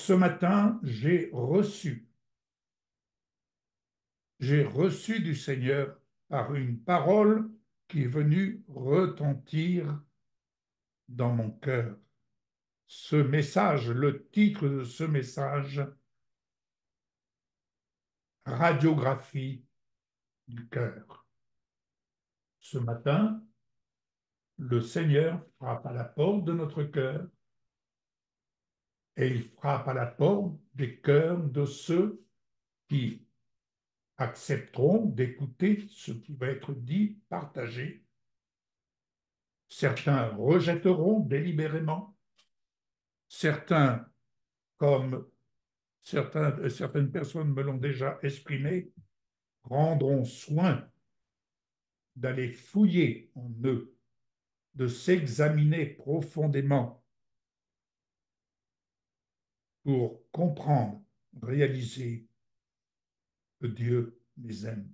ce matin, j'ai reçu du Seigneur par une parole qui est venue retentir dans mon cœur. Ce message, le titre de ce message, radiographie du cœur. Ce matin, le Seigneur frappe à la porte de notre cœur et il frappe à la porte des cœurs de ceux qui accepteront d'écouter ce qui va être dit, partagé. Certains rejetteront délibérément, certains, comme certaines personnes me l'ont déjà exprimé, prendront soin d'aller fouiller en eux, de s'examiner profondément pour comprendre, réaliser que Dieu les aime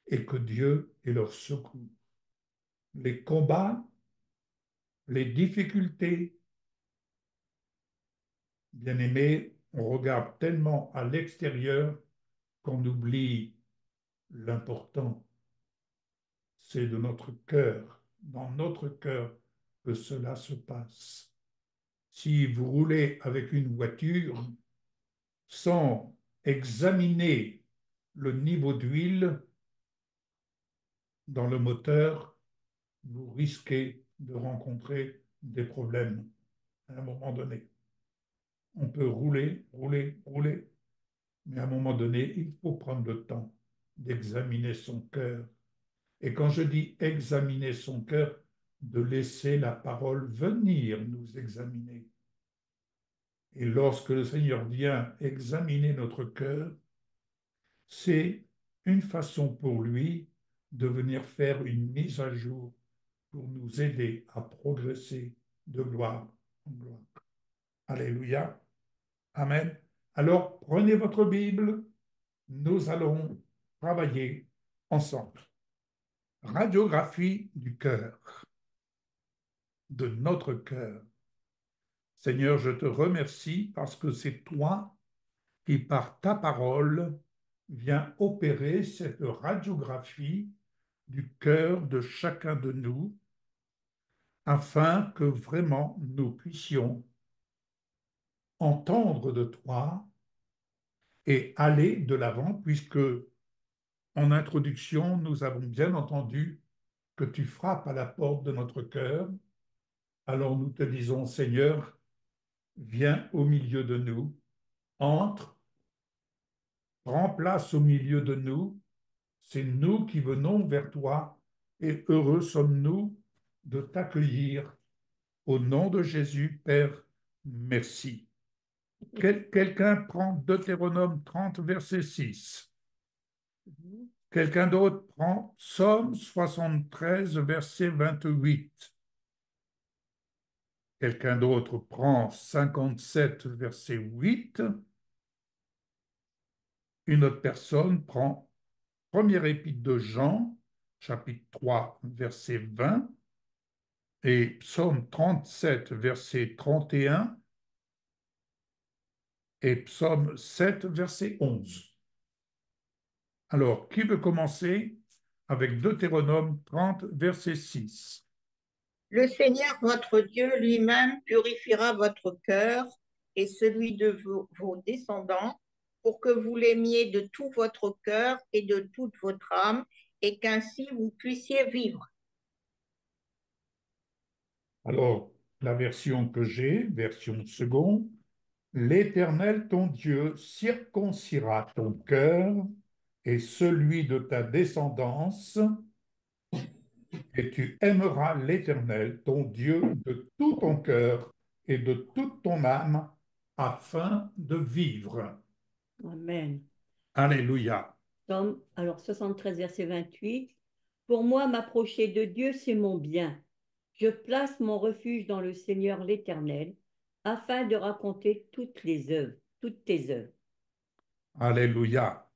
et que Dieu est leur secours. Les combats, les difficultés, bien aimés, on regarde tellement à l'extérieur qu'on oublie l'important. C'est de notre cœur, dans notre cœur, que cela se passe. Si vous roulez avec une voiture sans examiner le niveau d'huile dans le moteur, vous risquez de rencontrer des problèmes à un moment donné. On peut rouler, rouler, rouler, mais à un moment donné, il faut prendre le temps d'examiner son cœur. Et quand je dis examiner son cœur, de laisser la parole venir nous examiner. Et lorsque le Seigneur vient examiner notre cœur, c'est une façon pour lui de venir faire une mise à jour pour nous aider à progresser de gloire en gloire. Alléluia. Amen. Alors, prenez votre Bible, nous allons travailler ensemble. Radiographie du cœur, de notre cœur. Seigneur, je te remercie parce que c'est toi qui, par ta parole, viens opérer cette radiographie du cœur de chacun de nous, afin que vraiment nous puissions entendre de toi et aller de l'avant, puisque en introduction, nous avons bien entendu que tu frappes à la porte de notre cœur. Alors nous te disons, Seigneur, viens au milieu de nous, entre, prends place au milieu de nous. C'est nous qui venons vers toi et heureux sommes-nous de t'accueillir. Au nom de Jésus, Père, merci. Quelqu'un prend Deutéronome 30, verset 6. Quelqu'un d'autre prend Psaume 73, verset 28. Quelqu'un d'autre prend 57, verset 8. Une autre personne prend Première épître de Jean, chapitre 3, verset 20, et Psaume 37, verset 31, et Psaume 7, verset 11. Alors, qui veut commencer avec Deutéronome 30, verset 6? Le Seigneur votre Dieu lui-même purifiera votre cœur et celui de vos descendants pour que vous l'aimiez de tout votre cœur et de toute votre âme et qu'ainsi vous puissiez vivre. Alors, la version que j'ai, version seconde, l'Éternel ton Dieu circoncira ton cœur et celui de ta descendance, et tu aimeras l'Éternel ton Dieu de tout ton cœur et de toute ton âme, afin de vivre. Amen. Alléluia. Psaume, alors 73, verset 28. Pour moi, m'approcher de Dieu, c'est mon bien. Je place mon refuge dans le Seigneur l'Éternel, afin de raconter toutes tes œuvres. Alléluia.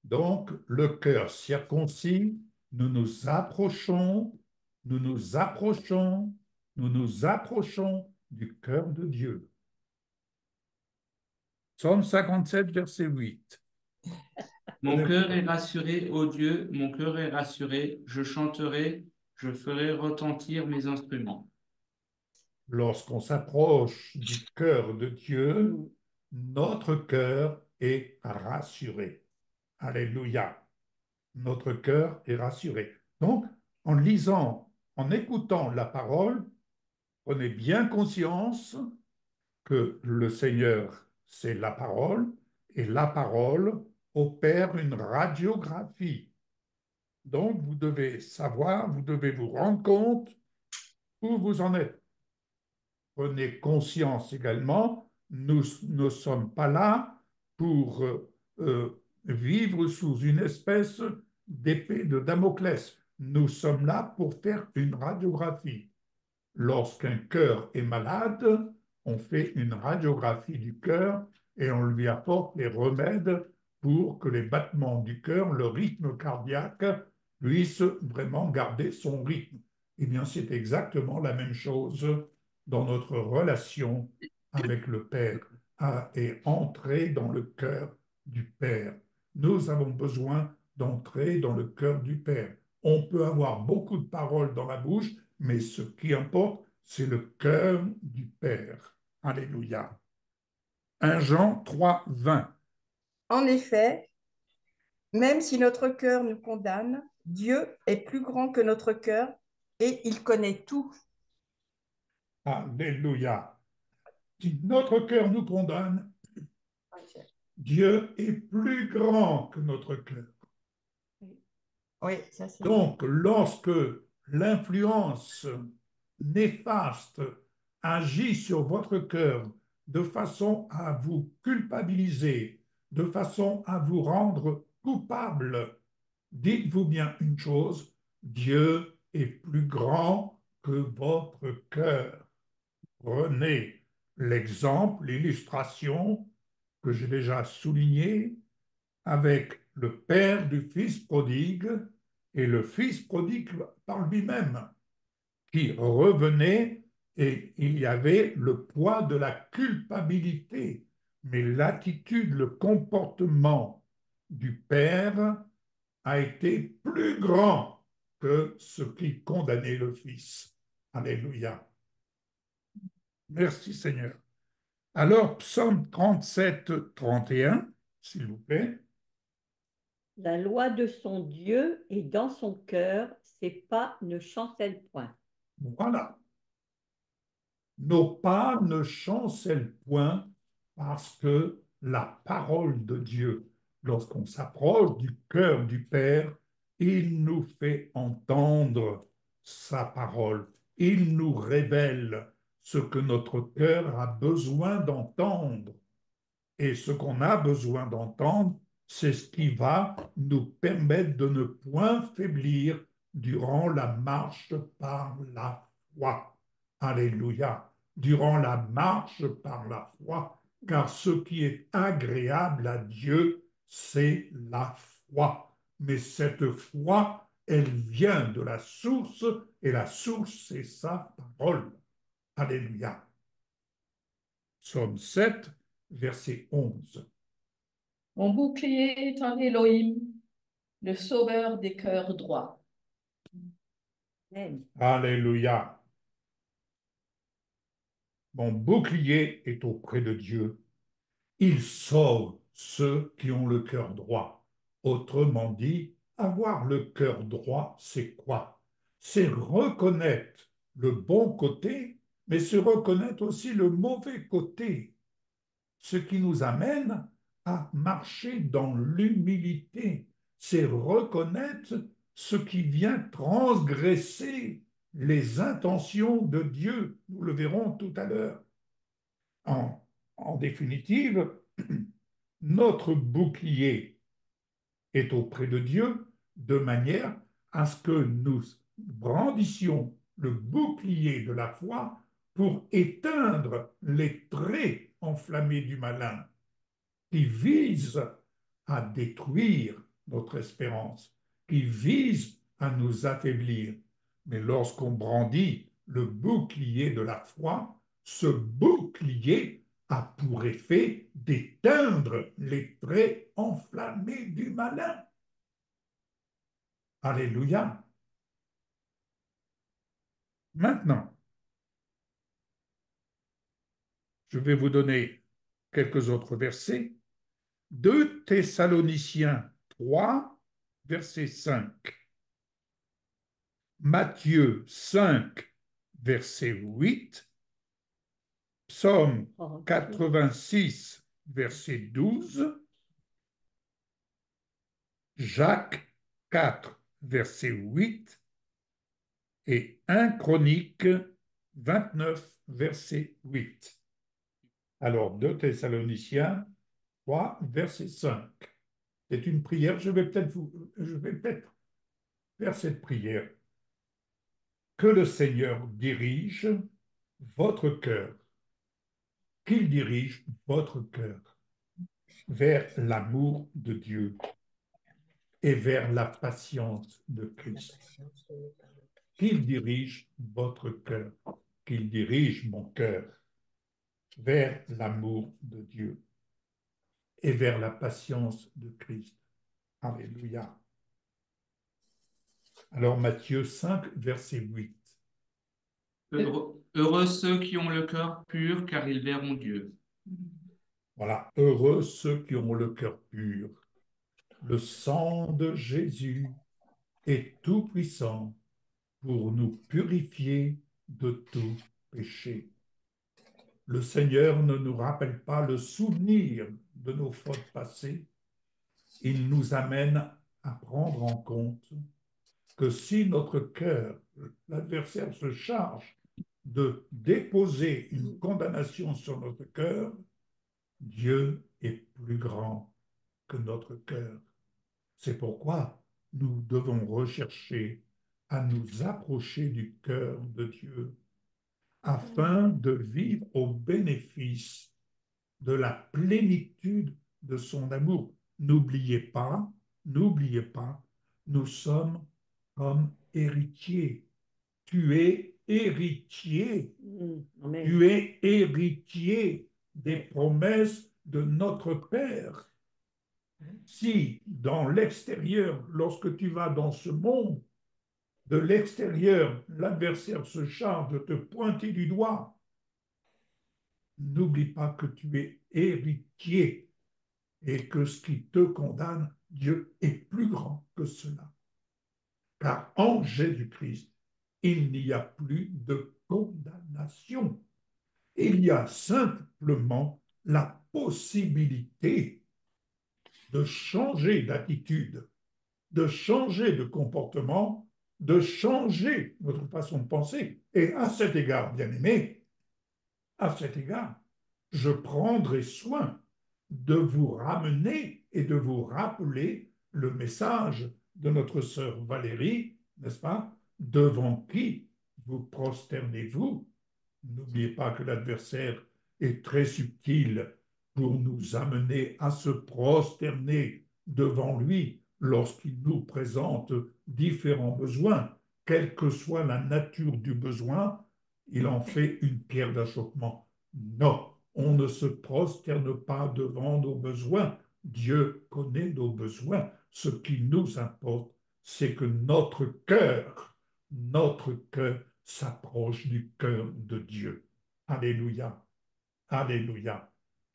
Donc, le cœur circoncis, nous nous approchons, nous nous approchons, nous nous approchons du cœur de Dieu. Psaume 57, verset 8. Mon cœur est rassuré, ô Dieu, mon cœur est rassuré, je chanterai, je ferai retentir mes instruments. Lorsqu'on s'approche du cœur de Dieu, notre cœur est rassuré. Alléluia. Notre cœur est rassuré. Donc, en lisant, en écoutant la parole, prenez bien conscience que le Seigneur, c'est la parole, et la parole opère une radiographie. Donc, vous devez savoir, vous devez vous rendre compte où vous en êtes. Prenez conscience également, nous ne sommes pas là pour vivre sous une espèce d'épée de Damoclès. Nous sommes là pour faire une radiographie. Lorsqu'un cœur est malade, on fait une radiographie du cœur et on lui apporte les remèdes pour que les battements du cœur, le rythme cardiaque, puisse vraiment garder son rythme. Eh bien, c'est exactement la même chose dans notre relation avec le Père et entrer dans le cœur du Père. Nous avons besoin d'entrer dans le cœur du Père. On peut avoir beaucoup de paroles dans la bouche, mais ce qui importe, c'est le cœur du Père. Alléluia. 1 Jean 3, 20. En effet, même si notre cœur nous condamne, Dieu est plus grand que notre cœur et il connaît tout. Alléluia. Si notre cœur nous condamne, Dieu est plus grand que notre cœur. Oui, ça c'est. Donc, lorsque l'influence néfaste agit sur votre cœur de façon à vous culpabiliser, de façon à vous rendre coupable, dites-vous bien une chose, Dieu est plus grand que votre cœur. Prenez l'exemple, l'illustration que j'ai déjà souligné avec le père du fils prodigue et le fils prodigue par lui-même qui revenait et il y avait le poids de la culpabilité. Mais l'attitude, le comportement du père a été plus grand que ce qui condamnait le fils. Alléluia. Merci Seigneur. Alors, psaume 37, 31, s'il vous plaît. La loi de son Dieu est dans son cœur, ses pas ne chancellent point. Voilà. Nos pas ne chancellent point parce que la parole de Dieu, lorsqu'on s'approche du cœur du Père, il nous fait entendre sa parole. Il nous révèle ce que notre cœur a besoin d'entendre. Et ce qu'on a besoin d'entendre, c'est ce qui va nous permettre de ne point faiblir durant la marche par la foi. Alléluia. Durant la marche par la foi, car ce qui est agréable à Dieu, c'est la foi. Mais cette foi, elle vient de la source, et la source, c'est sa parole. Alléluia. Psaume 7, verset 11. Mon bouclier est en Elohim, le sauveur des cœurs droits. Amen. Alléluia. Mon bouclier est auprès de Dieu. Il sauve ceux qui ont le cœur droit. Autrement dit, avoir le cœur droit, c'est quoi? C'est reconnaître le bon côté, mais c'est reconnaître aussi le mauvais côté. Ce qui nous amène à marcher dans l'humilité, c'est reconnaître ce qui vient transgresser les intentions de Dieu. Nous le verrons tout à l'heure. En définitive, notre bouclier est auprès de Dieu de manière à ce que nous brandissions le bouclier de la foi pour éteindre les traits enflammés du malin qui visent à détruire notre espérance, qui visent à nous affaiblir. Mais lorsqu'on brandit le bouclier de la foi, ce bouclier a pour effet d'éteindre les traits enflammés du malin. Alléluia. Maintenant, je vais vous donner quelques autres versets. 2 Thessaloniciens 3, verset 5. Matthieu 5, verset 8. Psaume 86, verset 12. Jacques 4, verset 8. Et 1 Chronique 29, verset 8. Alors, 2 Thessaloniciens 3, verset 5. C'est une prière, je vais peut-être faire cette prière. Que le Seigneur dirige votre cœur, qu'il dirige votre cœur vers l'amour de Dieu et vers la patience de Christ. Qu'il dirige votre cœur, qu'il dirige mon cœur vers l'amour de Dieu et vers la patience de Christ. Alléluia. Alors Matthieu 5, verset 8. Heureux ceux qui ont le cœur pur, car ils verront Dieu. Voilà, heureux ceux qui ont le cœur pur. Le sang de Jésus est tout puissant pour nous purifier de tout péché. Le Seigneur ne nous rappelle pas le souvenir de nos fautes passées. Il nous amène à prendre en compte que si notre cœur, l'adversaire se charge de déposer une condamnation sur notre cœur, Dieu est plus grand que notre cœur. C'est pourquoi nous devons rechercher à nous approcher du cœur de Dieu afin de vivre au bénéfice de la plénitude de son amour. N'oubliez pas, nous sommes comme héritiers. Tu es héritier. Amen. Tu es héritier des promesses de notre Père. Si dans l'extérieur, lorsque tu vas dans ce monde, de l'extérieur, l'adversaire se charge de te pointer du doigt, n'oublie pas que tu es héritier et que ce qui te condamne, Dieu est plus grand que cela. Car en Jésus-Christ, il n'y a plus de condamnation. Il y a simplement la possibilité de changer d'attitude, de changer de comportement, de changer notre façon de penser. Et à cet égard, bien-aimés, à cet égard, je prendrai soin de vous ramener et de vous rappeler le message de notre sœur Valérie, n'est-ce pas? Devant qui vous prosternez-vous? N'oubliez pas que l'adversaire est très subtil pour nous amener à se prosterner devant lui lorsqu'il nous présente différents besoins. Quelle que soit la nature du besoin, il en fait une pierre d'achoppement. Non, on ne se prosterne pas devant nos besoins. Dieu connaît nos besoins. Ce qui nous importe, c'est que notre cœur s'approche du cœur de Dieu. Alléluia. Alléluia.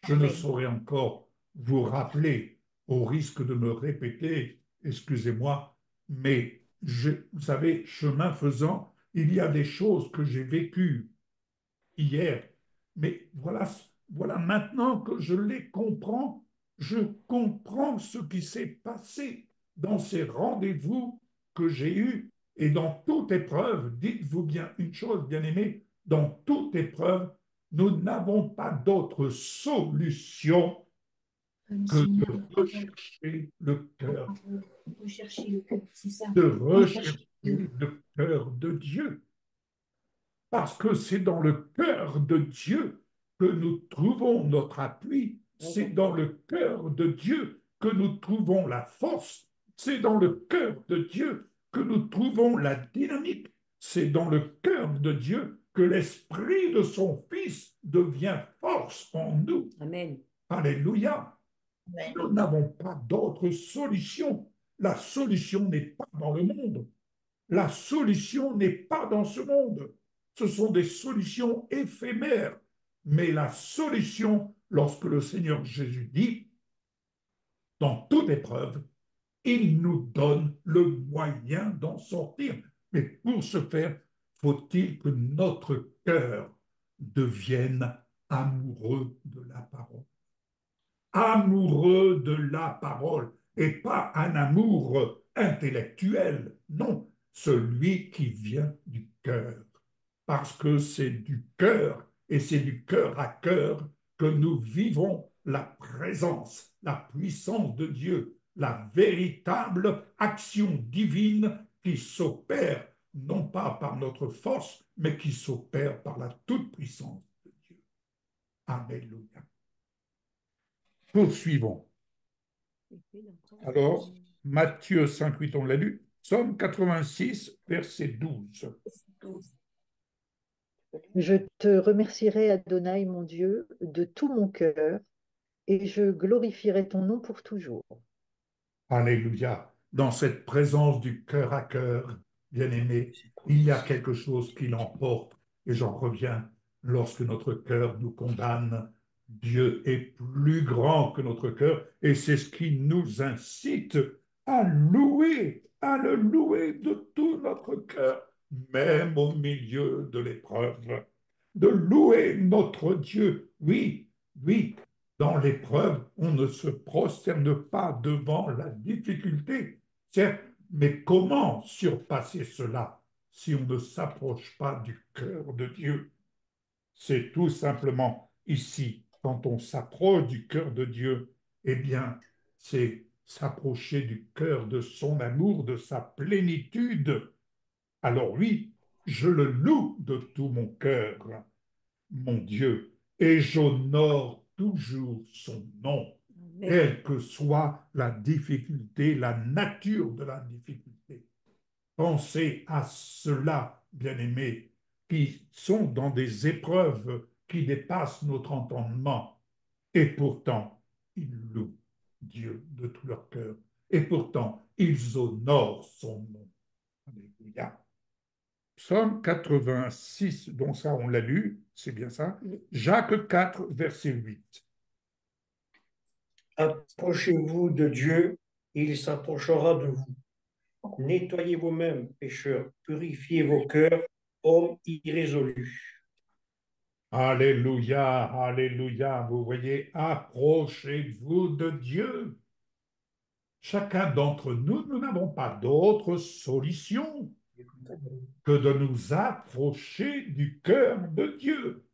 Je ne saurais encore vous rappeler, au risque de me répéter, excusez-moi, mais vous savez, chemin faisant, il y a des choses que j'ai vécues hier, mais voilà maintenant que je les comprends, je comprends ce qui s'est passé dans ces rendez-vous que j'ai eus et dans toute épreuve. Dites-vous bien une chose, bien-aimés, dans toute épreuve, nous n'avons pas d'autre solution que de rechercher le cœur, de rechercher le cœur de Dieu. Parce que c'est dans le cœur de Dieu que nous trouvons notre appui, c'est dans le cœur de Dieu que nous trouvons la force, c'est dans le cœur de Dieu que nous trouvons la dynamique, c'est dans le cœur de Dieu que l'esprit de son Fils devient force en nous. Amen. Alléluia. Amen. Nous n'avons pas d'autre solution. La solution n'est pas dans le monde. La solution n'est pas dans ce monde. Ce sont des solutions éphémères. Mais la solution, lorsque le Seigneur Jésus dit, dans toute épreuve, il nous donne le moyen d'en sortir. Mais pour ce faire, faut-il que notre cœur devienne amoureux de la parole. Amoureux de la parole et pas un amour intellectuel, non, celui qui vient du cœur. Parce que c'est du cœur et c'est du cœur à cœur que nous vivons la présence, la puissance de Dieu, la véritable action divine qui s'opère non pas par notre force, mais qui s'opère par la toute-puissance de Dieu. Alléluia. Poursuivons. Alors, Matthieu 5,8, on l'a lu. Psaume 86, verset 12. Je te remercierai, Adonai, mon Dieu, de tout mon cœur, et je glorifierai ton nom pour toujours. Alléluia. Dans cette présence du cœur à cœur, bien-aimé, il y a quelque chose qui l'emporte. Et j'en reviens, lorsque notre cœur nous condamne, Dieu est plus grand que notre cœur et c'est ce qui nous incite à le louer de tout notre cœur, même au milieu de l'épreuve. De louer notre Dieu, oui, oui, dans l'épreuve, on ne se prosterne pas devant la difficulté, certes, mais comment surpasser cela si on ne s'approche pas du cœur de Dieu? C'est tout simplement ici, quand on s'approche du cœur de Dieu, eh bien, c'est s'approcher du cœur de son amour, de sa plénitude. Alors oui, je le loue de tout mon cœur, mon Dieu, et j'honore toujours son nom, Amen. quelle que soit la difficulté, la nature de la difficulté. Pensez à ceux-là, bien-aimés, qui sont dans des épreuves qui dépassent notre entendement, et pourtant, ils louent Dieu de tout leur cœur, et pourtant, ils honorent son nom. Alléluia. Psaume 86, donc ça on l'a lu, c'est bien ça. Jacques 4, verset 8. Approchez-vous de Dieu, et il s'approchera de vous. Nettoyez vous-même, pécheurs, purifiez vos cœurs, hommes irrésolus. Alléluia, alléluia, vous voyez, approchez-vous de Dieu. Chacun d'entre nous, nous n'avons pas d'autre solution que de nous approcher du cœur de Dieu.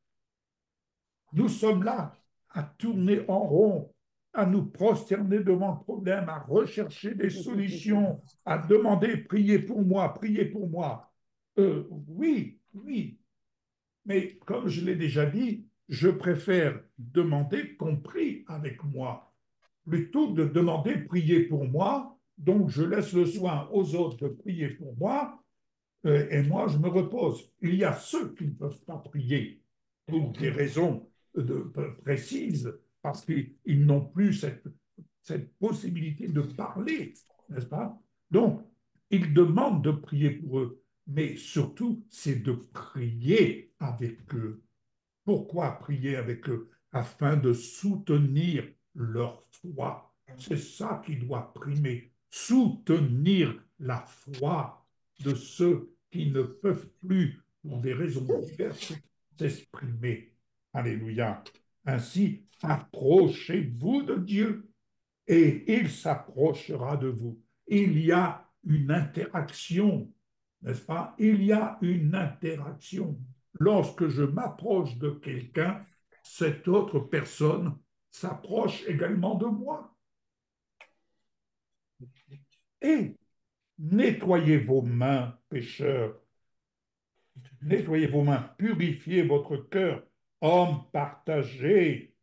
Nous sommes là à tourner en rond, à nous prosterner devant le problème, à rechercher des solutions, à demander, priez pour moi, priez pour moi. Oui, oui, mais comme je l'ai déjà dit, je préfère demander qu'on prie avec moi, plutôt que de demander, priez pour moi, donc je laisse le soin aux autres de prier pour moi, et moi je me repose. Il y a ceux qui ne peuvent pas prier pour des raisons précises, parce qu'ils n'ont plus cette possibilité de parler, n'est-ce pas? Donc, ils demandent de prier pour eux, mais surtout, c'est de prier avec eux. Pourquoi prier avec eux? Afin de soutenir leur foi. C'est ça qui doit primer. Soutenir la foi de ceux qui ne peuvent plus, pour des raisons diverses, s'exprimer. Alléluia. Ainsi, approchez-vous de Dieu et il s'approchera de vous. Il y a une interaction, n'est-ce pas? Il y a une interaction. Lorsque je m'approche de quelqu'un, cette autre personne s'approche également de moi. Et nettoyez vos mains, pécheurs. Nettoyez vos mains, purifiez votre cœur. Hommes partagés,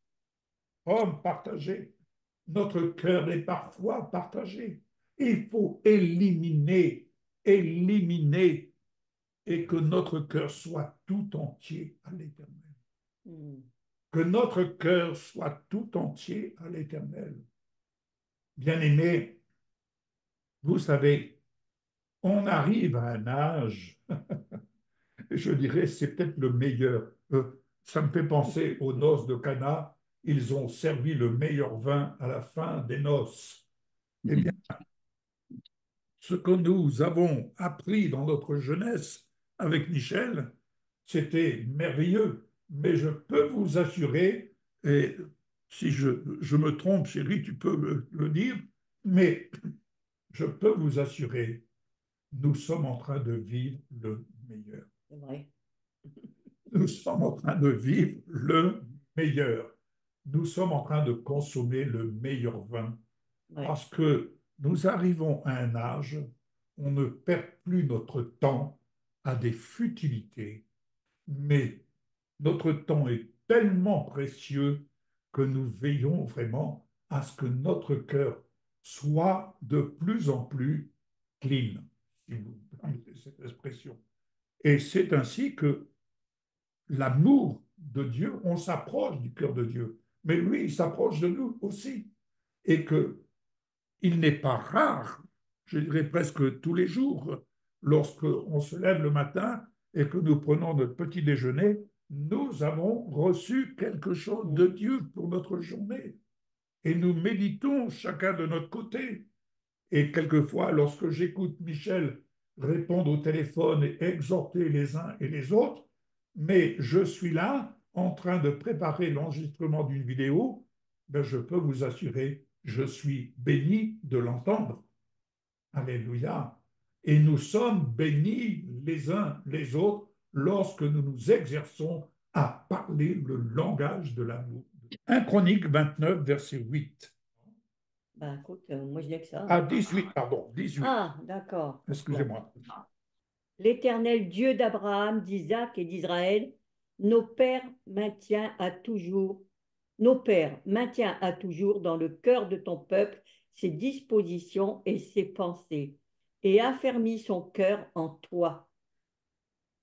hommes partagés. Notre cœur est parfois partagé. Il faut éliminer et que notre cœur soit tout entier à l'Éternel. Mm. Que notre cœur soit tout entier à l'Éternel. Bien-aimés, vous savez, on arrive à un âge, je dirais, c'est peut-être le meilleur. Ça me fait penser aux noces de Cana. Ils ont servi le meilleur vin à la fin des noces. Eh bien, ce que nous avons appris dans notre jeunesse avec Michel, c'était merveilleux. Mais je peux vous assurer, et si je me trompe, chérie, tu peux me le dire, mais je peux vous assurer, nous sommes en train de vivre le meilleur. C'est vrai. Nous sommes en train de vivre le meilleur. Nous sommes en train de consommer le meilleur vin Ouais. parce que nous arrivons à un âge où on ne perd plus notre temps à des futilités, mais notre temps est tellement précieux que nous veillons vraiment à ce que notre cœur soit de plus en plus clean, si vous permettez cette expression. Et c'est ainsi que l'amour de Dieu, on s'approche du cœur de Dieu, mais lui, il s'approche de nous aussi. Et que il n'est pas rare, je dirais presque tous les jours, lorsqu'on se lève le matin et que nous prenons notre petit déjeuner, nous avons reçu quelque chose de Dieu pour notre journée. Et nous méditons chacun de notre côté. Et quelquefois, lorsque j'écoute Michel répondre au téléphone et exhorter les uns et les autres, mais je suis là en train de préparer l'enregistrement d'une vidéo, ben je peux vous assurer, je suis béni de l'entendre. Alléluia. Et nous sommes bénis les uns les autres lorsque nous nous exerçons à parler le langage de l'amour. 1 Chronique 29, verset 8. Ben, écoute, moi je n'ai que ça. Ah, 18, pardon, 18. Ah, d'accord. Excusez-moi. L'Éternel Dieu d'Abraham, d'Isaac et d'Israël, nos pères maintient à toujours, nos pères maintient à toujours dans le cœur de ton peuple ses dispositions et ses pensées, et affermit son cœur en toi.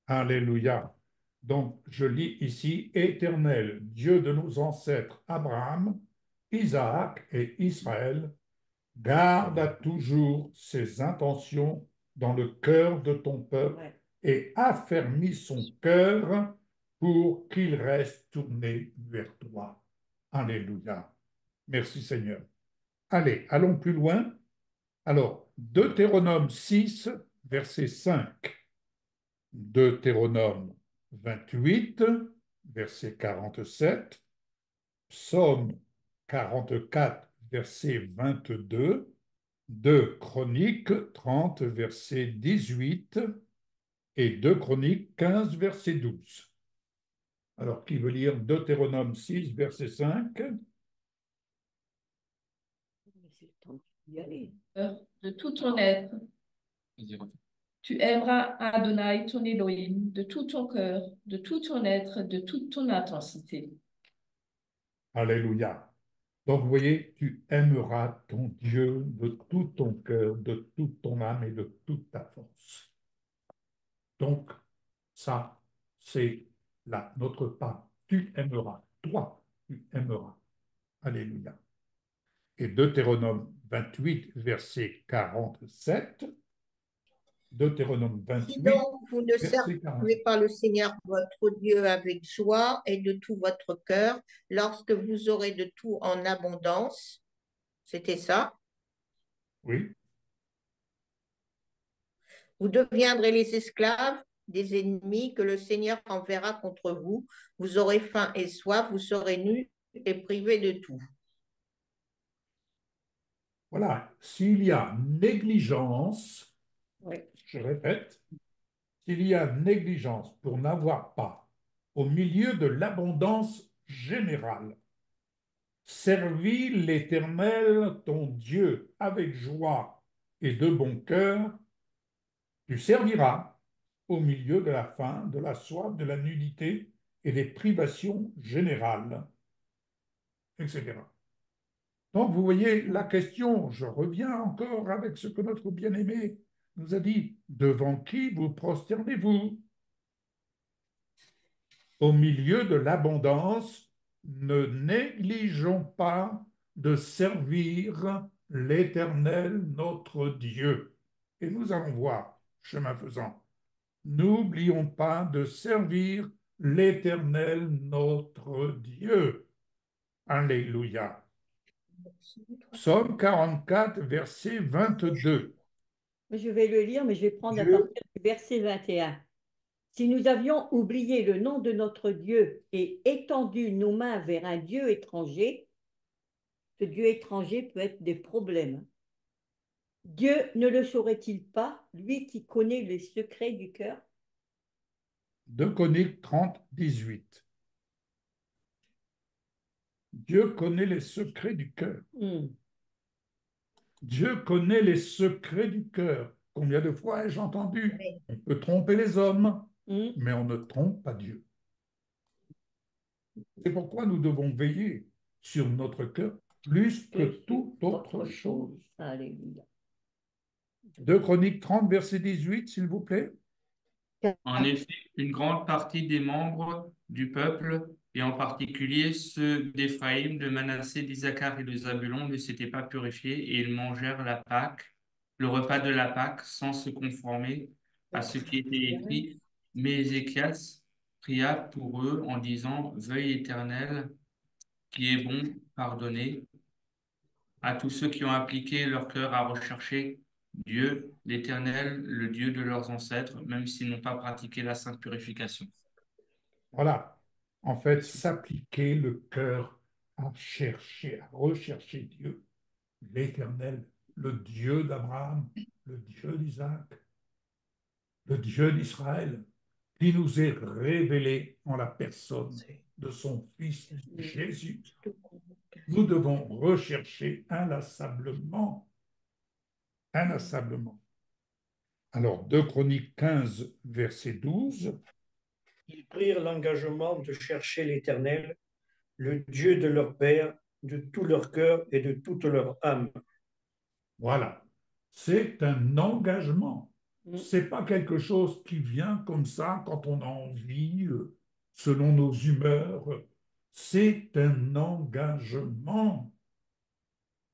Alléluia. Donc, je lis ici, Éternel, Dieu de nos ancêtres Abraham, Isaac et Israël, garde à toujours ses intentions dans le cœur de ton peuple Ouais. et affermis son cœur pour qu'il reste tourné vers toi. Alléluia. Merci Seigneur. Allez, allons plus loin. Alors, Deutéronome 6, verset 5. Deutéronome 28, verset 47, Psaume 44, verset 22, 2 Chroniques 30, verset 18 et 2 Chroniques 15, verset 12. Alors, qui veut lire Deutéronome 6, verset 5? C'est le temps d'y aller. De tout ton être. Tu aimeras Adonai, ton Elohim, de tout ton cœur, de tout ton être, de toute ton intensité. Alléluia. Donc, vous voyez, tu aimeras ton Dieu de tout ton cœur, de toute ton âme et de toute ta force. Donc, ça, c'est là, notre part. Tu aimeras, toi, tu aimeras. Alléluia. Et Deutéronome 28, verset 47. Deutéronome 28, Sinon, vous ne verset servez 47. pas le Seigneur votre Dieu avec joie et de tout votre cœur lorsque vous aurez de tout en abondance. C'était ça. Oui, Vous deviendrez les esclaves des ennemis que le Seigneur enverra contre vous. Vous aurez faim et soif, vous serez nus et privés de tout. voilà. S'il y a négligence, Ouais. je répète, s'il y a négligence pour n'avoir pas, au milieu de l'abondance générale, servi l'Éternel ton Dieu avec joie et de bon cœur, tu serviras au milieu de la faim, de la soif, de la nudité et des privations générales, etc. Donc, vous voyez la question, je reviens encore avec ce que notre bien-aimé nous a dit, devant qui vous prosternez-vous? Au milieu de l'abondance, ne négligeons pas de servir l'Éternel notre Dieu. Et nous allons voir, chemin faisant, n'oublions pas de servir l'Éternel notre Dieu. Alléluia. Psaume 44, verset 22. Je vais le lire, mais je vais prendre à Dieu, partir du verset 21. Si nous avions oublié le nom de notre Dieu et étendu nos mains vers un Dieu étranger, ce Dieu étranger peut être des problèmes. Dieu ne le saurait-il pas, lui qui connaît les secrets du cœur? 2 Chroniques 30, 18. Dieu connaît les secrets du cœur. Dieu connaît les secrets du cœur. Combien de fois ai-je entendu? On peut tromper les hommes, mais on ne trompe pas Dieu. C'est pourquoi nous devons veiller sur notre cœur plus que toute autre chose. Alléluia. 2 Chroniques 30, verset 18, s'il vous plaît. En effet, une grande partie des membres du peuple, et en particulier ceux d'Éphraïm, de Manassé, d'Isaacar et de Zabulon, ne s'étaient pas purifiés et ils mangèrent la Pâque, le repas de la Pâque, sans se conformer à ce qui était écrit. Mais Ézéchias pria pour eux en disant: Veuille Éternel, qui est bon, pardonner à tous ceux qui ont appliqué leur cœur à rechercher Dieu, l'Éternel, le Dieu de leurs ancêtres, même s'ils n'ont pas pratiqué la sainte purification. Voilà. En fait, s'appliquer le cœur à chercher, à rechercher Dieu, l'Éternel, le Dieu d'Abraham, le Dieu d'Isaac, le Dieu d'Israël, qui nous est révélé en la personne de son Fils Jésus. Nous devons rechercher inlassablement. Alors, 2 Chroniques 15, verset 12. ils prirent l'engagement de chercher l'Éternel, le Dieu de leur père, de tout leur cœur et de toute leur âme. Voilà. C'est un engagement. C'est pas quelque chose qui vient comme ça quand on a envie, selon nos humeurs. C'est un engagement.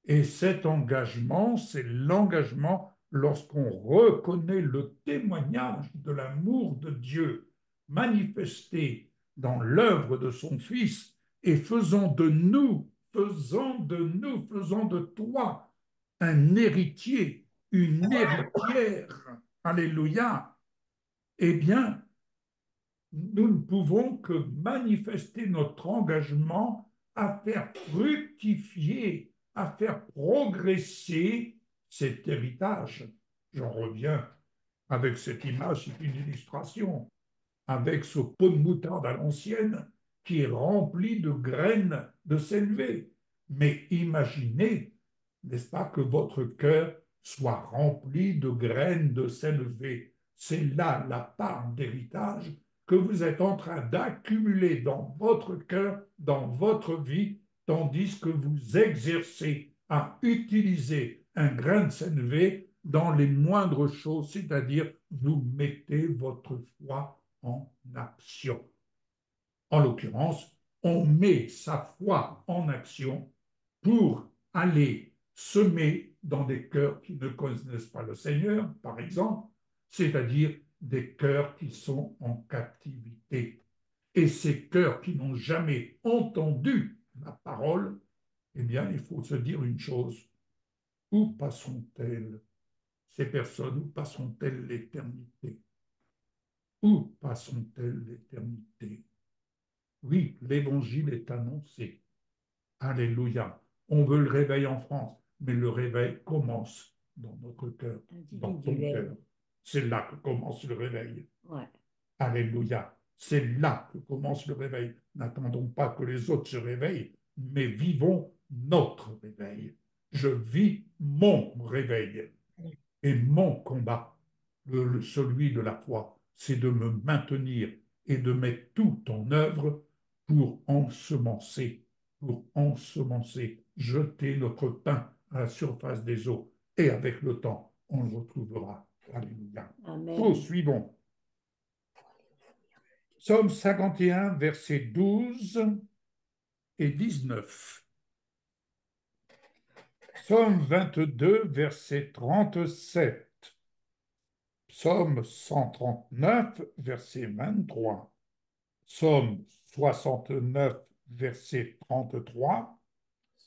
Et cet engagement, c'est l'engagement lorsqu'on reconnaît le témoignage de l'amour de Dieu manifesté dans l'œuvre de son Fils et faisant de toi un héritier, une héritière. Alléluia. Eh bien, nous ne pouvons que manifester notre engagement à faire fructifier, à faire progresser cet héritage. J'en reviens avec cette image, c'est une illustration, avec ce pot de moutarde à l'ancienne qui est rempli de graines de s'élever. Mais imaginez, n'est-ce pas, que votre cœur soit rempli de graines de s'élever. C'est là la part d'héritage que vous êtes en train d'accumuler dans votre cœur, dans votre vie, tandis que vous exercez à utiliser un grain de sénévé dans les moindres choses, c'est-à-dire vous mettez votre foi en action. En l'occurrence, on met sa foi en action pour aller semer dans des cœurs qui ne connaissent pas le Seigneur, par exemple, c'est-à-dire des cœurs qui sont en captivité. Et ces cœurs qui n'ont jamais entendu la parole, eh bien, il faut se dire une chose. Où passeront-elles, ces personnes, où passeront-elles l'éternité? Où passeront-elles l'éternité? Oui, l'évangile est annoncé. Alléluia. On veut le réveil en France, mais le réveil commence dans notre cœur, dans ton cœur. C'est là que commence le réveil. Ouais. Alléluia. C'est là que commence le réveil. N'attendons pas que les autres se réveillent, mais vivons notre réveil. Je vis mon réveil. Et mon combat, celui de la foi, c'est de me maintenir et de mettre tout en œuvre pour ensemencer, jeter notre pain à la surface des eaux. Et avec le temps, on le retrouvera. Alléluia. Amen. Poursuivons. Psaume 51, versets 12 et 19. Psaume 22, verset 37. Psaume 139, verset 23. Psaume 69, verset 33.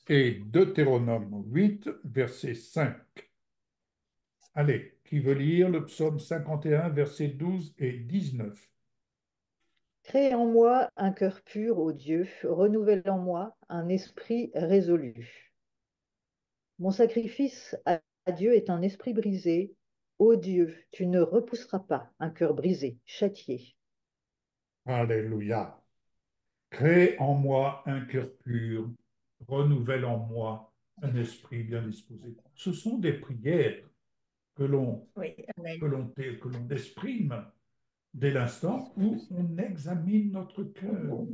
Et Deutéronome 8, verset 5. Allez, qui veut lire le psaume 51, versets 12 et 19? Crée en moi un cœur pur, ô Dieu, renouvelle en moi un esprit résolu. Mon sacrifice à Dieu est un esprit brisé. Ô Dieu, tu ne repousseras pas un cœur brisé, châtié. Alléluia. Crée en moi un cœur pur, renouvelle en moi un esprit bien disposé. Ce sont des prières que l'on Oui, amen. que l'on exprime dès l'instant où on examine notre cœur.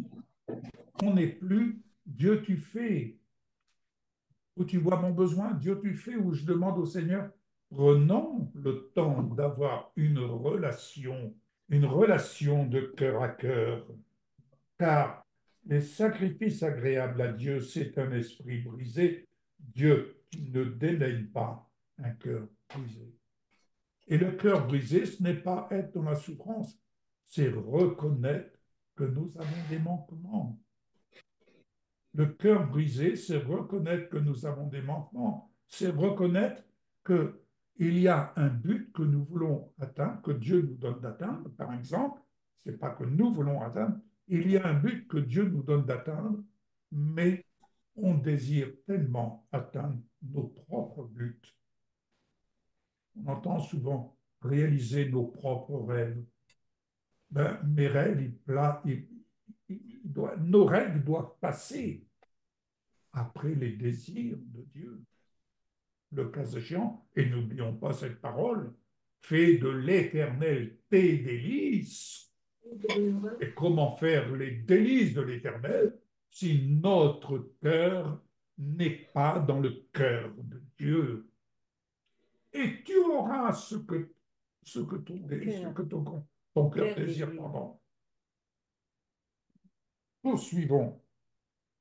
On n'est plus Dieu tu fais, où tu vois mon besoin, Dieu tu fais, où je demande au Seigneur, prenons le temps d'avoir une relation de cœur à cœur, car les sacrifices agréables à Dieu, c'est un esprit brisé. Dieu ne dédaigne pas un cœur brisé. Et le cœur brisé, ce n'est pas être dans la souffrance, c'est reconnaître que nous avons des manquements. Le cœur brisé, c'est reconnaître que nous avons des manquements, c'est reconnaître qu'il y a un but que nous voulons atteindre, que Dieu nous donne d'atteindre, par exemple. Ce n'est pas que nous voulons atteindre, il y a un but que Dieu nous donne d'atteindre, mais on désire tellement atteindre nos propres buts. On entend souvent réaliser nos propres rêves. Ben, mes rêves, nos rêves doivent passer après les désirs de Dieu. Le cas échéant, et n'oublions pas cette parole, fais de l'Éternel tes délices. Et comment faire les délices de l'Éternel si notre cœur n'est pas dans le cœur de Dieu? Et tu auras ce que ton cœur désire. Poursuivons.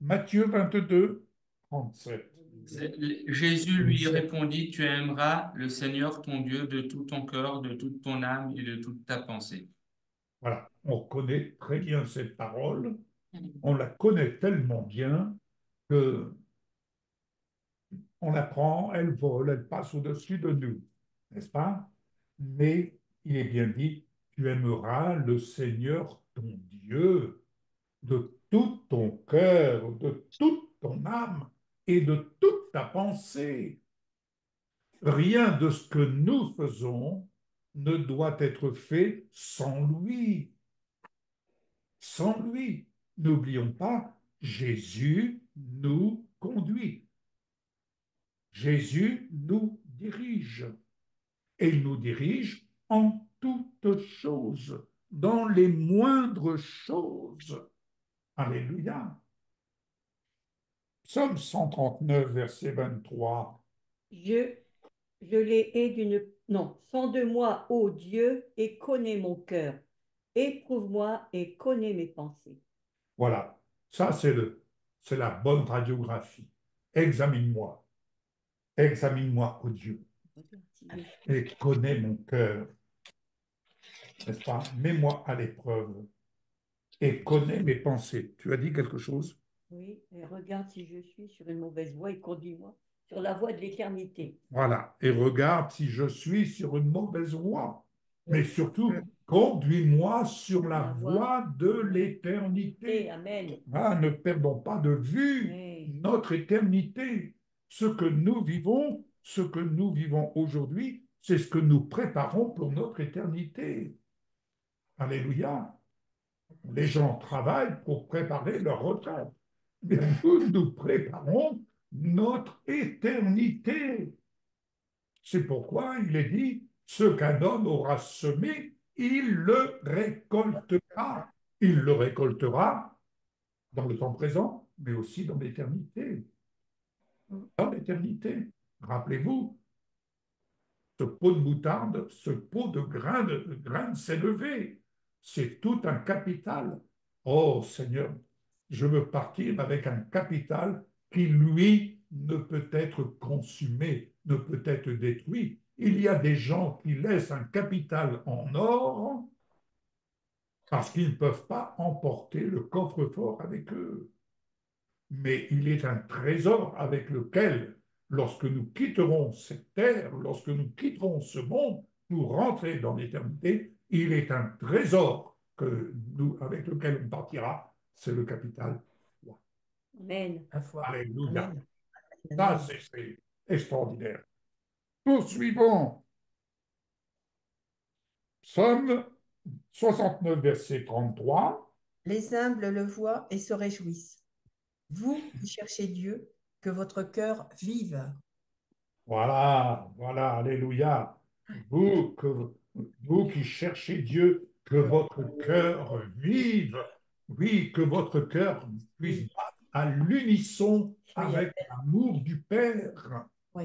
Matthieu 22, 37. Jésus lui répondit, tu aimeras le Seigneur ton Dieu de tout ton cœur, de toute ton âme et de toute ta pensée. Voilà, on connaît très bien cette parole, on la connaît tellement bien que on la prend, elle vole, elle passe au-dessus de nous, n'est-ce pas? Mais il est bien dit, tu aimeras le Seigneur ton Dieu de tout ton cœur, de toute ton âme et de toute ta pensée. Rien de ce que nous faisons ne doit être fait sans lui. Sans lui. N'oublions pas, Jésus nous conduit. Jésus nous dirige. Et il nous dirige en toutes choses, dans les moindres choses. Alléluia. Psaume 139, verset 23. Je l'ai hais d'une... Non, sonde-moi, ô Dieu, et connais mon cœur. Éprouve-moi et connais mes pensées. Voilà, ça c'est la bonne radiographie. Examine-moi, examine-moi, ô Dieu, et connais mon cœur, n'est-ce pas? Mets-moi à l'épreuve et connais mes pensées. Tu as dit quelque chose? Oui, et regarde si je suis sur une mauvaise voie et conduis-moi sur la voie de l'éternité. Voilà, et regarde si je suis sur une mauvaise voie, mais surtout, conduis-moi sur la voie de l'éternité. Amen. Ah, ne perdons pas de vue notre éternité. Ce que nous vivons aujourd'hui, c'est ce que nous préparons pour notre éternité. Alléluia. Les gens travaillent pour préparer leur retraite. Mais nous préparons notre éternité. C'est pourquoi il est dit, ce qu'un homme aura semé, il le récoltera. Il le récoltera dans le temps présent, mais aussi dans l'éternité. Dans l'éternité. Rappelez-vous, ce pot de moutarde, ce pot de grain s'est levé. C'est tout un capital. Oh Seigneur, je veux partir avec un capital qui, lui, ne peut être consumé, ne peut être détruit. Il y a des gens qui laissent un capital en or parce qu'ils ne peuvent pas emporter le coffre-fort avec eux. Mais il est un trésor avec lequel, lorsque nous quitterons cette terre, lorsque nous quitterons ce monde, pour rentrer dans l'éternité, il est un trésor avec lequel on partira, c'est le capital. Amen. Alléluia. Amen. Ça, c'est extraordinaire. Poursuivons. Psaume 69, verset 33. Les humbles le voient et se réjouissent. Vous qui cherchez Dieu, que votre cœur vive. Voilà, voilà, alléluia. Vous qui cherchez Dieu, que votre cœur vive. Oui, que votre cœur puisse battre à l'unisson avec l'amour du Père. Oui.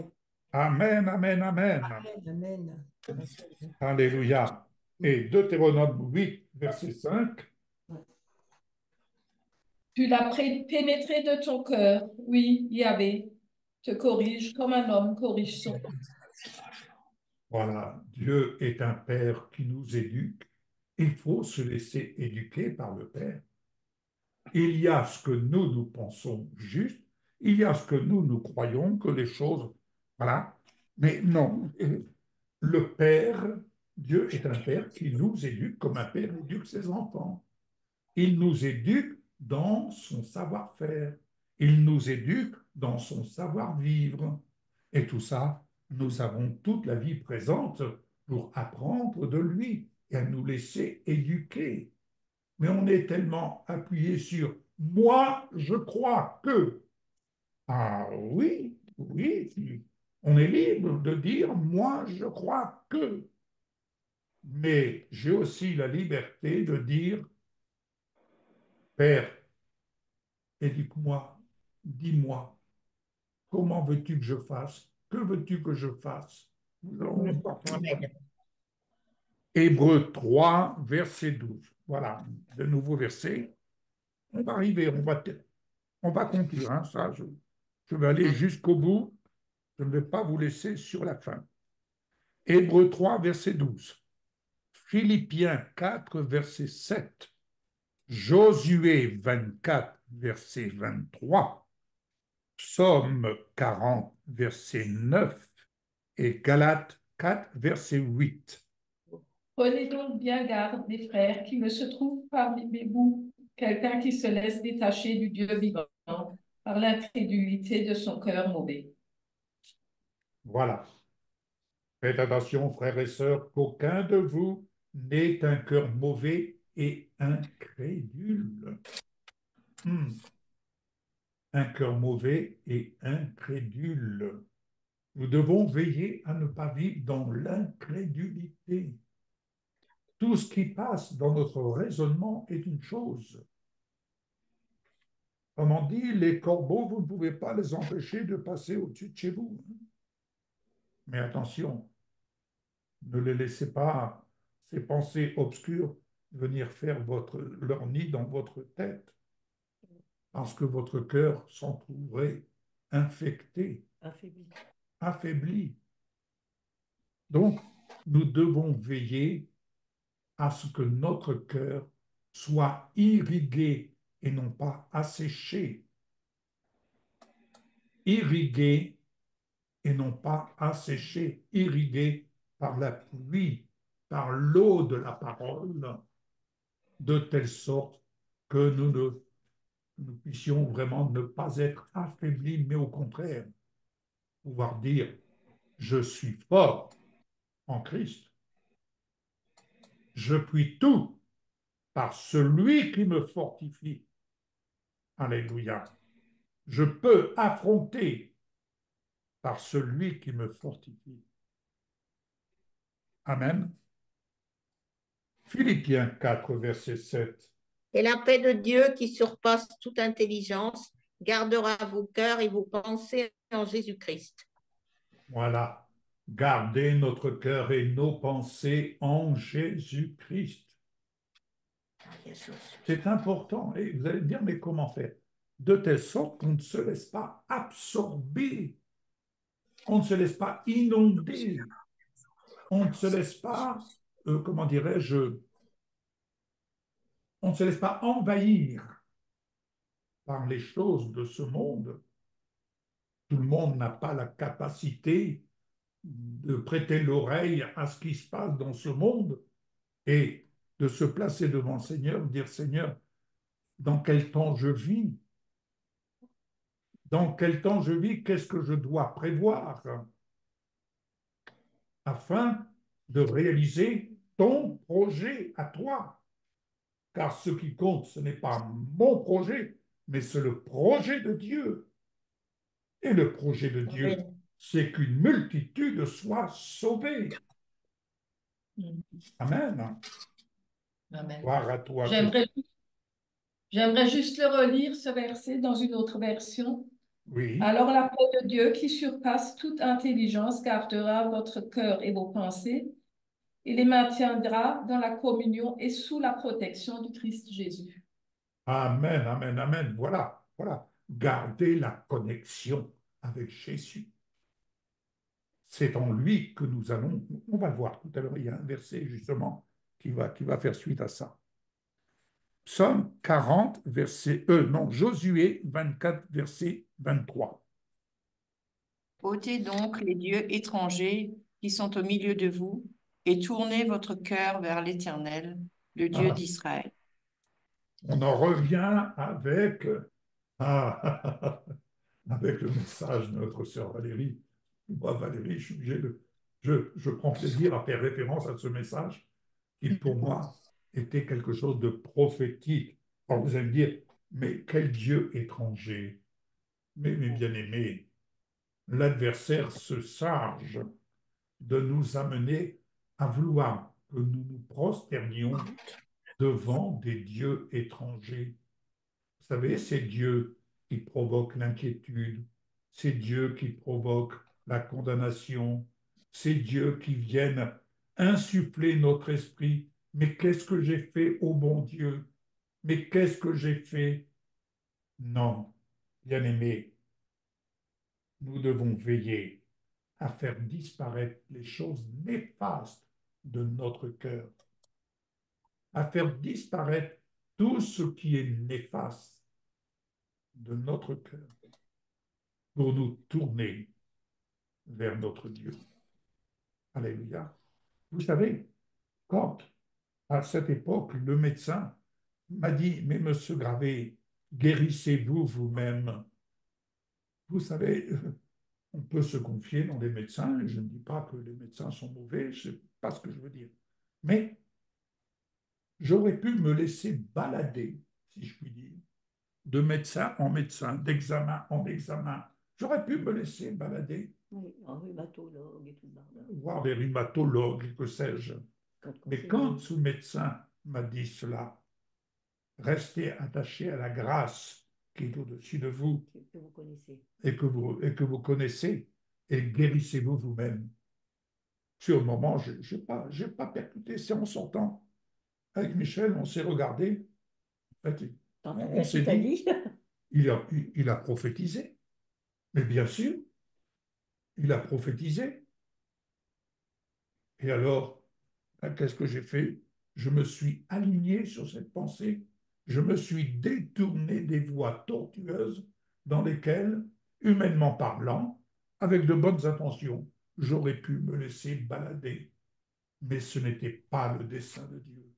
Amen, amen, amen. Amen. Amen. Alléluia. Et Deutéronome 8, verset 5. Tu l'as pénétré de ton cœur. Oui, Yahvé te corrige comme un homme corrige son fils. Voilà, Dieu est un Père qui nous éduque. Il faut se laisser éduquer par le Père. Il y a ce que nous pensons juste, il y a ce que nous croyons que les choses, voilà. Mais non, le Père, Dieu est un Père qui nous éduque comme un Père éduque ses enfants. Il nous éduque dans son savoir-faire. Il nous éduque dans son savoir-vivre. Et tout ça, nous avons toute la vie présente pour apprendre de lui et à nous laisser éduquer. Mais on est tellement appuyé sur moi, je crois que. Ah oui, oui, on est libre de dire moi, je crois que. Mais j'ai aussi la liberté de dire Père, éduque-moi, dis-moi, comment veux-tu que je fasse? Que veux-tu que je fasse? Hébreux 3, verset 12. Voilà, de nouveaux versets. On va arriver, on va conclure, hein, ça, je vais aller jusqu'au bout. Je ne vais pas vous laisser sur la fin. Hébreux 3, verset 12. Philippiens 4, verset 7. Josué 24, verset 23. Psaume 40, verset 9. Et Galates 4, verset 8. Prenez donc bien garde, mes frères, qu'il ne se trouve parmi vous quelqu'un qui se laisse détacher du Dieu vivant par l'incrédulité de son cœur mauvais. Voilà. Faites attention, frères et sœurs, qu'aucun de vous n'ait un cœur mauvais et incrédule. Un cœur mauvais et incrédule. Nous devons veiller à ne pas vivre dans l'incrédulité. Tout ce qui passe dans notre raisonnement est une chose. Autrement dit, les corbeaux, vous ne pouvez pas les empêcher de passer au-dessus de chez vous. Mais attention, ne les laissez pas, ces pensées obscures, venir faire leur nid dans votre tête, parce que votre cœur s'en trouverait infecté, affaibli. Donc, nous devons veiller à ce que notre cœur soit irrigué et non pas asséché. Irrigué et non pas asséché, irrigué par la pluie, par l'eau de la parole, de telle sorte que nous puissions vraiment ne pas être affaiblis, mais au contraire, pouvoir dire, je suis fort en Christ. Je puis tout par celui qui me fortifie. Alléluia. Je peux affronter par celui qui me fortifie. Amen. Philippiens 4, verset 7. Et la paix de Dieu qui surpasse toute intelligence gardera vos cœurs et vos pensées en Jésus-Christ. Voilà. garder notre cœur et nos pensées en Jésus-Christ. C'est important. Et vous allez me dire, mais comment faire? De telle sorte qu'on ne se laisse pas absorber, on ne se laisse pas inonder, on ne se laisse pas, comment dirais-je, on ne se laisse pas envahir par les choses de ce monde. Tout le monde n'a pas la capacité de prêter l'oreille à ce qui se passe dans ce monde et de se placer devant le Seigneur, dire Seigneur, dans quel temps je vis? Dans quel temps je vis? Qu'est-ce que je dois prévoir afin de réaliser ton projet à toi? Car ce qui compte, ce n'est pas mon projet, mais c'est le projet de Dieu. Et le projet de Dieu, Amen. c'est qu'une multitude soit sauvée. Amen. Amen. Gloire à toi. J'aimerais juste le relire, ce verset, dans une autre version. Oui. Alors la paix de Dieu qui surpasse toute intelligence gardera votre cœur et vos pensées et les maintiendra dans la communion et sous la protection du Christ Jésus. Amen, amen, amen. Voilà, voilà. Gardez la connexion avec Jésus. C'est en lui que nous allons, on va le voir tout à l'heure, il y a un verset justement qui va faire suite à ça. Psaume 40, verset, non, Josué 24, verset 23. Ôtez donc les dieux étrangers qui sont au milieu de vous et tournez votre cœur vers l'Éternel, le Dieu Ah, d'Israël. on en revient avec, ah, avec le message de notre sœur Valérie. Moi, Valérie, je suis obligé je prends plaisir à faire référence à ce message qui, pour moi, était quelque chose de prophétique. Alors, vous allez me dire, mais quel Dieu étranger? Mais mes bien-aimés, l'adversaire se charge de nous amener à vouloir que nous nous prosternions devant des dieux étrangers. Vous savez, ces dieux qui provoquent l'inquiétude, ces dieux qui provoquent la condamnation, ces dieux qui viennent insuffler notre esprit. Mais qu'est-ce que j'ai fait, ô bon Dieu? Mais qu'est-ce que j'ai fait? Non, bien-aimé, nous devons veiller à faire disparaître les choses néfastes de notre cœur, à faire disparaître tout ce qui est néfaste de notre cœur pour nous tourner vers notre Dieu. Alléluia. Vous savez, quand à cette époque, le médecin m'a dit, mais monsieur Gravé, guérissez-vous vous-même. Vous savez, on peut se confier dans les médecins, et je ne dis pas que les médecins sont mauvais, je ne sais pas ce que je veux dire. Mais j'aurais pu me laisser balader, si je puis dire, de médecin en médecin, d'examen en examen. J'aurais pu me laisser balader. Oui, un rhumatologue et tout le bordel. Voir des rhumatologues, que sais-je. Mais quand ce médecin m'a dit cela, restez attaché à la grâce qui est au-dessus de vous que vous connaissez. et que vous connaissez et guérissez-vous vous-même. Sur le moment, je n'ai pas percuté. C'est en sortant avec Michel, on s'est regardé. En fait, on s'est dit, il a prophétisé. Mais bien sûr, il a prophétisé. Et alors, qu'est-ce que j'ai fait? Je me suis aligné sur cette pensée. Je me suis détourné des voies tortueuses dans lesquelles, humainement parlant, avec de bonnes intentions, j'aurais pu me laisser balader. Mais ce n'était pas le dessein de Dieu.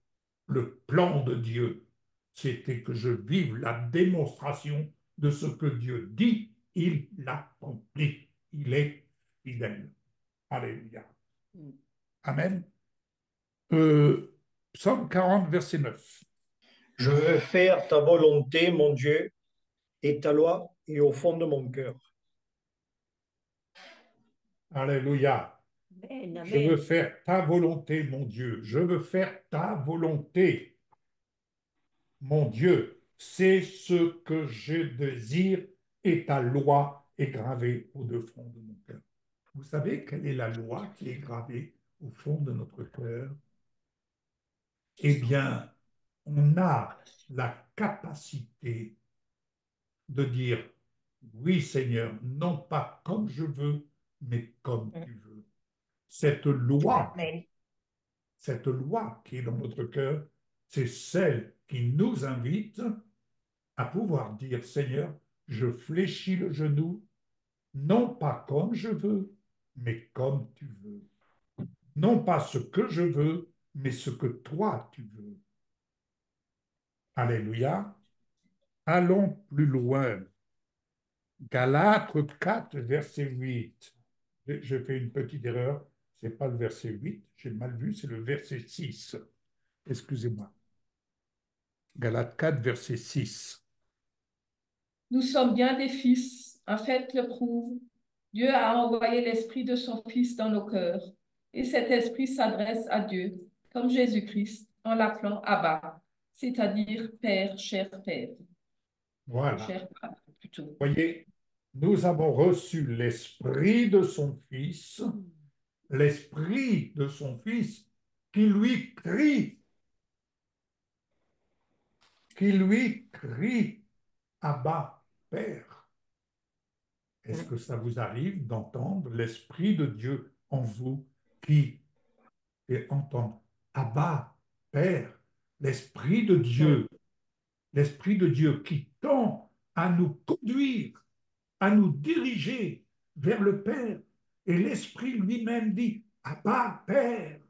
Le plan de Dieu, c'était que je vive la démonstration de ce que Dieu dit, il l'accomplit. Il est fidèle. Alléluia. Amen. Psaume 40, verset 9. Je veux faire ta volonté, mon Dieu, et ta loi est au fond de mon cœur. Alléluia. Amen, amen. Je veux faire ta volonté, mon Dieu. Je veux faire ta volonté. Mon Dieu, c'est ce que je désire et ta loi est gravée au-dessous de mon cœur. Vous savez quelle est la loi qui est gravée au fond de notre cœur? Eh bien, on a la capacité de dire, oui Seigneur, non pas comme je veux, mais comme tu veux. Cette loi, Amen. cette loi qui est dans notre cœur, c'est celle qui nous invite à pouvoir dire, Seigneur, je fléchis le genou, non pas comme je veux, mais comme tu veux. Non pas ce que je veux, mais ce que toi tu veux. Alléluia. Allons plus loin. Galates 4, verset 8. J'ai fait une petite erreur. Ce n'est pas le verset 8, j'ai mal vu, c'est le verset 6. Excusez-moi. Galates 4, verset 6. Nous sommes bien des fils, un fait le prouve. Dieu a envoyé l'Esprit de son Fils dans nos cœurs, et cet Esprit s'adresse à Dieu, comme Jésus-Christ, en l'appelant Abba, c'est-à-dire Père, cher Père, Voilà. cher Père, plutôt. Voyez, nous avons reçu l'Esprit de son Fils, l'Esprit de son Fils qui lui crie Abba, Père. Est-ce que ça vous arrive d'entendre l'Esprit de Dieu en vous qui entend Abba, Père, l'Esprit de Dieu qui tend à nous conduire, à nous diriger vers le Père. Et l'Esprit lui-même dit Abba, Père.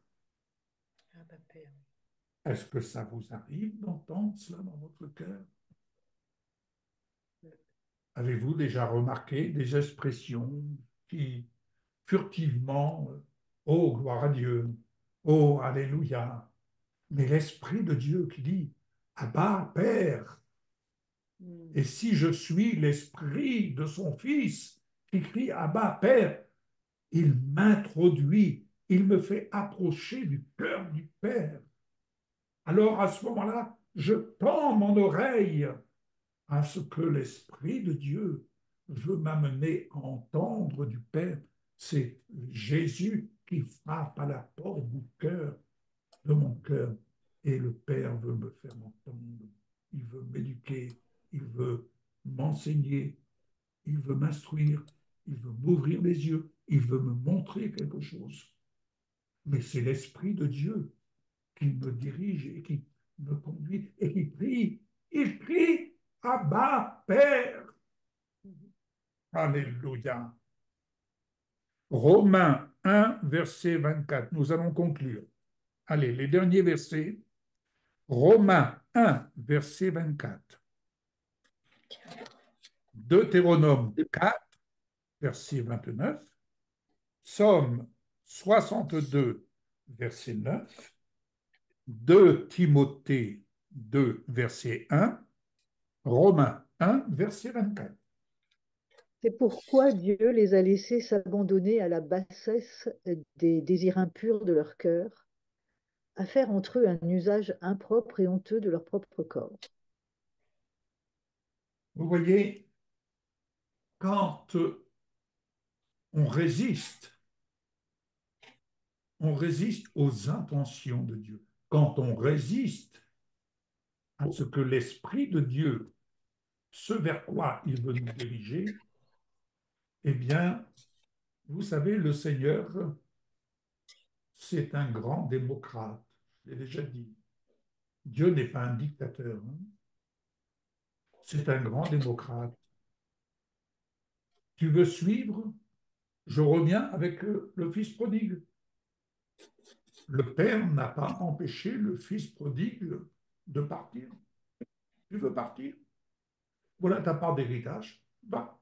Est-ce que ça vous arrive d'entendre cela dans votre cœur? Avez-vous déjà remarqué des expressions qui, furtivement, oh, gloire à Dieu, oh, alléluia, mais l'Esprit de Dieu qui dit, Abba, Père. Et si je suis l'Esprit de son Fils qui crie, Abba, Père, il m'introduit, il me fait approcher du cœur du Père. Alors à ce moment-là, je tends mon oreille à ce que l'Esprit de Dieu veut m'amener à entendre du Père. C'est Jésus qui frappe à la porte du cœur, de mon cœur, et le Père veut me faire entendre. Il veut m'éduquer, il veut m'enseigner, il veut m'instruire, il veut m'ouvrir les yeux, il veut me montrer quelque chose. Mais c'est l'Esprit de Dieu qui me dirige et qui me conduit et qui prie. Il crie Abba, Père. Alléluia. Romains 1, verset 24. Nous allons conclure. Allez, les derniers versets. Romains 1, verset 24. Deutéronome 4, verset 29. Psaume 62, verset 9. 2 Timothée 2, verset 1. Romains 1, verset 24. C'est pourquoi Dieu les a laissés s'abandonner à la bassesse des désirs impurs de leur cœur, à faire entre eux un usage impropre et honteux de leur propre corps. Vous voyez, quand on résiste aux intentions de Dieu. Quand on résiste à ce que l'Esprit de Dieu, ce vers quoi il veut nous diriger, eh bien, vous savez, le Seigneur, c'est un grand démocrate. Je l'ai déjà dit. Dieu n'est pas un dictateur. Hein. C'est un grand démocrate. Tu veux suivre? Je reviens avec le fils prodigue. Le père n'a pas empêché le fils prodigue de partir. Tu veux partir? Voilà ta part d'héritage. Va.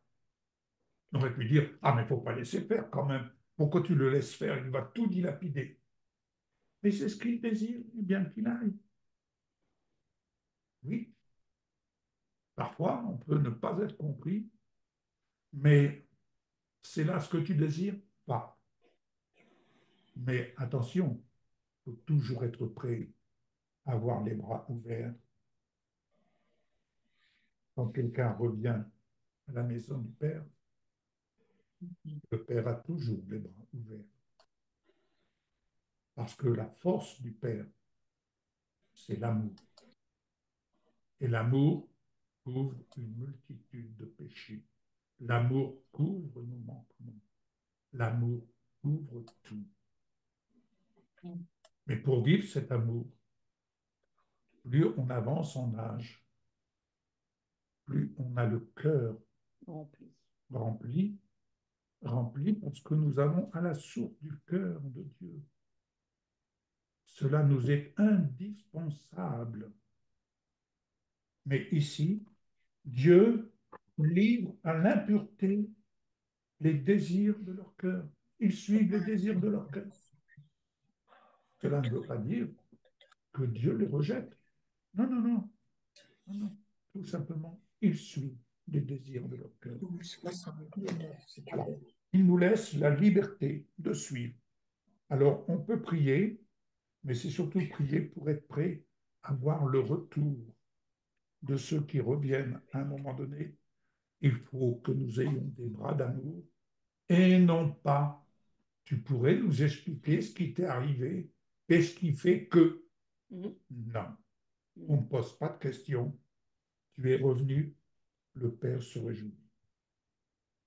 On aurait pu dire, ah, mais il ne faut pas laisser faire quand même. Pourquoi tu le laisses faire? Il va tout dilapider. Mais c'est ce qu'il désire, et bien qu'il aille. Oui, parfois, on peut ne pas être compris, mais c'est là ce que tu désires, pas. Mais attention, il faut toujours être prêt à avoir les bras ouverts. Quand quelqu'un revient à la maison du Père, Le Père a toujours les bras ouverts. Parce que la force du Père, c'est l'amour. Et l'amour couvre une multitude de péchés. L'amour couvre nos manquements. L'amour couvre tout. Mais pour vivre cet amour, plus on avance en âge, plus on a le cœur rempli, rempli parce que nous avons à la source du cœur de Dieu. Cela nous est indispensable. Mais ici, Dieu livre à l'impureté les désirs de leur cœur. Ils suivent les désirs de leur cœur. Cela ne veut pas dire que Dieu les rejette. Non, non, non. Non, non. Tout simplement, ils suivent les désirs de leur cœur. Voilà. Il nous laisse la liberté de suivre. Alors, on peut prier, mais c'est surtout prier pour être prêt à voir le retour de ceux qui reviennent à un moment donné. Il faut que nous ayons des bras d'amour et non pas, tu pourrais nous expliquer ce qui t'est arrivé et ce qui fait que. Non, on ne pose pas de questions. Tu es revenu, le Père se réjouit.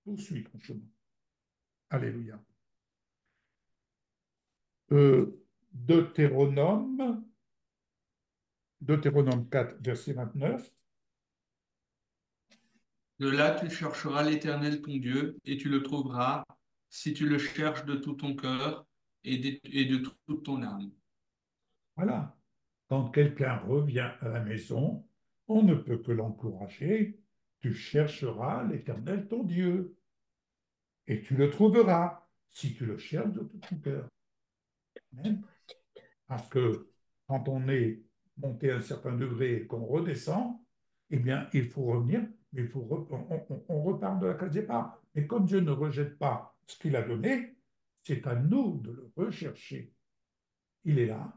Poursuis ton chemin. Alléluia. Deutéronome 4, verset 29. De là, tu chercheras l'Éternel ton Dieu, et tu le trouveras si tu le cherches de tout ton cœur et de toute ton âme. Voilà. Quand quelqu'un revient à la maison, on ne peut que l'encourager. Tu chercheras l'Éternel ton Dieu, et tu le trouveras si tu le cherches de tout ton cœur. Amen. Parce que quand on est monté à un certain degré et qu'on redescend, eh bien, il faut revenir, mais on repart de la case départ. Mais comme Dieu ne rejette pas ce qu'il a donné, c'est à nous de le rechercher. Il est là,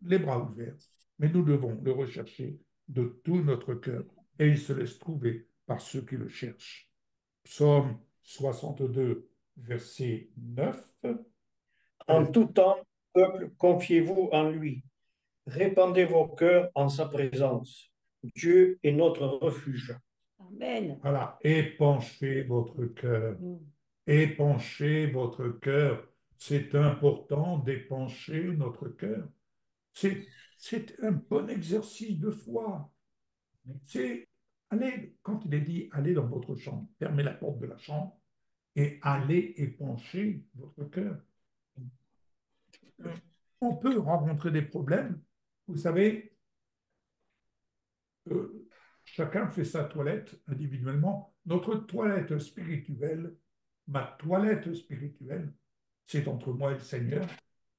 les bras ouverts, mais nous devons le rechercher de tout notre cœur. Et il se laisse trouver par ceux qui le cherchent. Psaume 62, verset 9. En tout temps, peuple, confiez-vous en lui. Répandez vos cœurs en sa présence. Dieu est notre refuge. Amen. Voilà, épanchez votre cœur. Épanchez votre cœur. C'est important d'épancher notre cœur. C'est un bon exercice de foi. C'est allez, quand il est dit allez dans votre chambre, fermez la porte de la chambre et allez épancher votre cœur. On peut rencontrer des problèmes. Vous savez, chacun fait sa toilette individuellement. Notre toilette spirituelle, ma toilette spirituelle, c'est entre moi et le Seigneur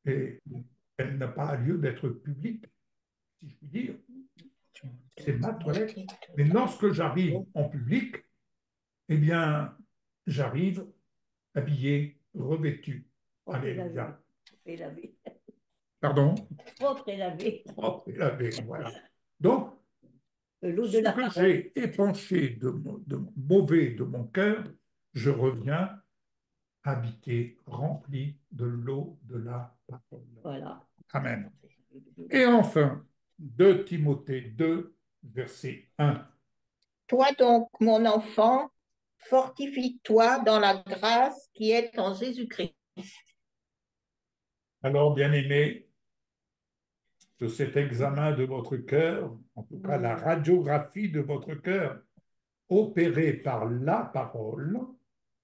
et elle n'a pas lieu d'être publique, si je puis dire. C'est ma toilette. Mais lorsque j'arrive en public, eh bien, j'arrive habillé, revêtu. Alléluia. Et lavé. Pardon? Propre et lavé. Propre et lavé, voilà. Donc, L'eau de ce la que parole. j'ai épanché de mauvais de mon cœur, je reviens habité, rempli de l'eau de la parole. Voilà. Amen. Et enfin, 2 Timothée 2, verset 1. Toi donc, mon enfant, fortifie-toi dans la grâce qui est en Jésus-Christ. Alors, bien-aimés, de cet examen de votre cœur, en tout cas la radiographie de votre cœur, opérée par la parole,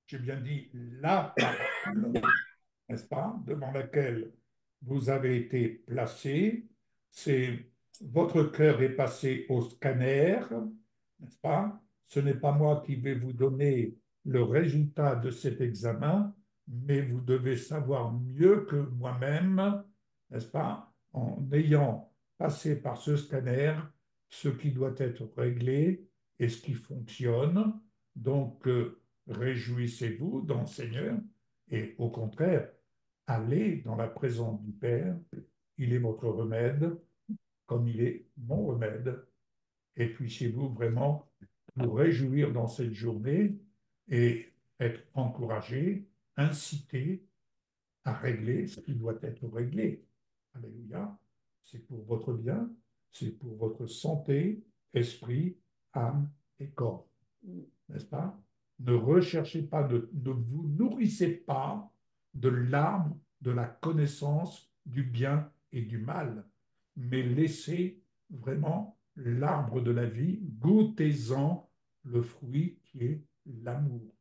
j'ai bien dit la parole, n'est-ce pas, devant laquelle vous avez été placé, c'est votre cœur est passé au scanner, n'est-ce pas? Ce n'est pas moi qui vais vous donner le résultat de cet examen, mais vous devez savoir mieux que moi-même, n'est-ce pas, en ayant passé par ce scanner, ce qui doit être réglé et ce qui fonctionne. Donc, réjouissez-vous dans le Seigneur et au contraire, allez dans la présence du Père. Il est votre remède, comme il est mon remède. Et puissiez-vous vraiment vous réjouir dans cette journée et être encouragé, incité à régler ce qui doit être réglé. Alléluia. C'est pour votre bien, c'est pour votre santé, esprit, âme et corps. N'est-ce pas? Ne recherchez pas, ne vous nourrissez pas de l'arbre de la connaissance du bien et du mal, mais laissez vraiment l'arbre de la vie, goûtez-en le fruit qui est l'amour,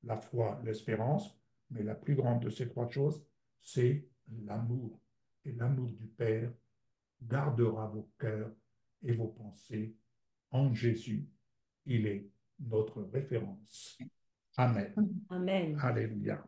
la foi, l'espérance, mais la plus grande de ces trois choses, c'est l'amour. Et l'amour du Père gardera vos cœurs et vos pensées en Jésus. Il est notre référence. Amen. Amen. Alléluia.